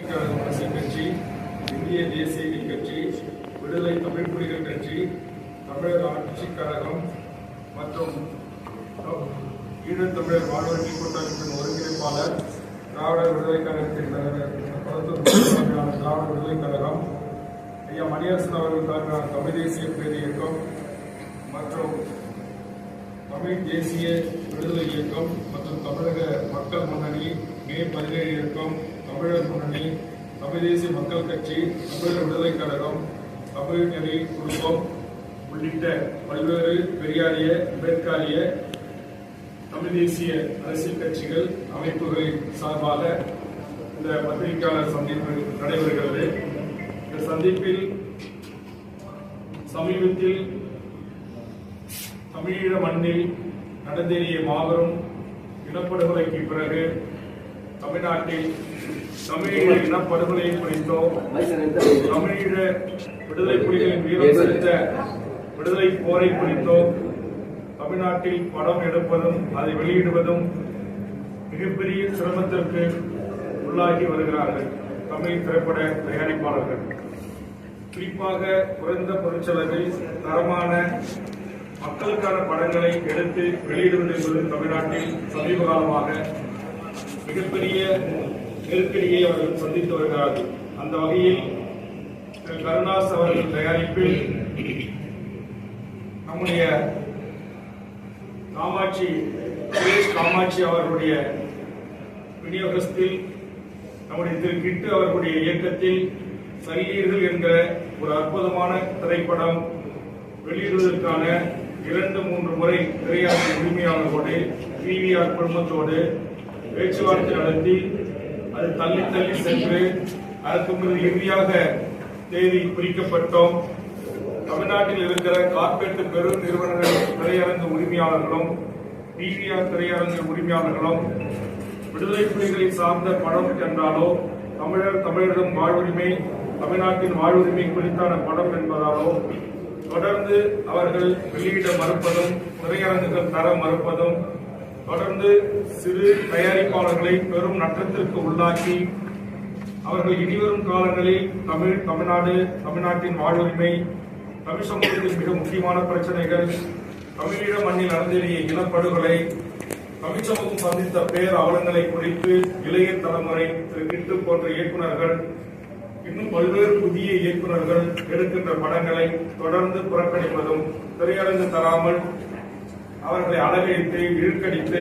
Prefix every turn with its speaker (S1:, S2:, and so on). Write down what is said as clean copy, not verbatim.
S1: அரசியல் கட்சி, இந்திய தேசிய கட்சி, விடுதலை தமிழ் புலிகள் கட்சி, தமிழர் ஆட்சிக் கழகம் மற்றும் ஈழத்தமிழர் வாழ்வுரிமை கூட்டமைப்பின் ஒருங்கிணைப்பாளர், திராவிட விடுதலை கழகத்தின் தலைவர், திராவிட விடுதலை கழகம், ஐயா மணியரசன் அவர்கள் தலைமையிலான தமிழ் தேசிய பேர் இயக்கம் மற்றும் தமிழ் தேசிய விடுதலை இயக்கம் மற்றும் தமிழக மக்கள் முன்னணி, மே 17 இயக்கம், தமிழர் முன்னணி, தமிழ் தேசிய மக்கள் கட்சி, தமிழர் விடுதலை கழகம், தமிழ் நெறி குடும்பம் உள்ளிட்ட பல்வேறு பெரியாரிய, அம்பேத்கரிய, தமிழ் தேசிய அரசியல் கட்சிகள், அமைப்புகளின் சார்பாக இந்த பத்திரிகையாளர் சந்திப்பு நடைபெறுகிறது. இந்த சந்திப்பில் சமீபத்தில் தமிழீழ மண்ணில் நடந்தேறிய மாபெரும் இனப்படுகொலைக்கு பிறகு தமிழ்நாட்டில் தமிழீழ இனப்படுகொலை குறித்தோ, தமிழீழ விடுதலை புலிகளின் வீரம் செலுத்த விடுதலை போரை குறித்தோ தமிழ்நாட்டில் படம் எடுப்பதும் அதை வெளியிடுவதும் மிகப்பெரிய சிரமத்திற்கு உள்ளாகி வருகிறார்கள் தமிழ் திரைப்பட தயாரிப்பாளர்கள். குறிப்பாக குறைந்த பொருட்செலவில் தரமான மக்களுக்கான படங்களை எடுத்து வெளியிடுவது என்பது தமிழ்நாட்டில் சமீப காலமாக மிகப்பெரிய நெருக்கடியை அவர்கள் சந்தித்து வருகிறார்கள். அந்த வகையில் கருணாஸ் அவர்கள் தயாரிப்பில் நம்முடைய காமாட்சி அவர்களுடைய விநியோகத்தில் நம்முடைய திரு கிட்டு அவர்களுடைய இயக்கத்தில் சல்லீர்கள் என்கிற ஒரு அற்புதமான திரைப்படம் வெளியிடுவதற்கான 2-3 முறை திரையாட்சி உரிமையாளர்களோடு பிவிஆர் குழுமத்தோடு பேச்சுவார்த்தை நடத்தி அது தள்ளி சென்று அதற்கு இறுதியாக தேதி குறிக்கப்பட்டோம். தமிழ்நாட்டில் இருக்கிற கார்ப்பரேட் பெரும் நிறுவனங்கள் திரையரங்கு உரிமையாளர்களும் பிவிஆர் திரையரங்கு உரிமையாளர்களும் விடுதலை புலிகளை சார்ந்த படம் என்றாலோ, தமிழரிடம் வாழ்வுரிமை, தமிழ்நாட்டின் வாழ்வுரிமை குறித்தான படம் என்பதாலோ தொடர்ந்து அவர்கள் வெளியிட மறுப்பதும், திரையரங்குகள் தர மறுப்பதும், தொடர்ந்து சிறு தயாரிப்பாளர்களை பெரும் நட்டத்திற்கு உள்ளாக்கி அவர்கள் இனிவரும் காலங்களில் தமிழ்நாட்டின் வாழ்வுரிமை, தமிழ் சமூகத்தின் மிக முக்கியமான பிரச்சனைகள், தமிழீழ மண்ணில் நடந்தேறிய இனப்படுகொலை, தமிழ் சமூகம் சந்தித்த பேர் அவலங்களை குறித்து இளைய தலைமுறை திரு கிட்டு போன்ற இயக்குநர்கள், இன்னும் பல்வேறு புதிய இயக்குநர்கள் எடுக்கின்ற படங்களை தொடர்ந்து புறக்கணிப்பதும், திரையரங்கு தராமல் அவர்களை அலகழித்து இழுக்கடித்து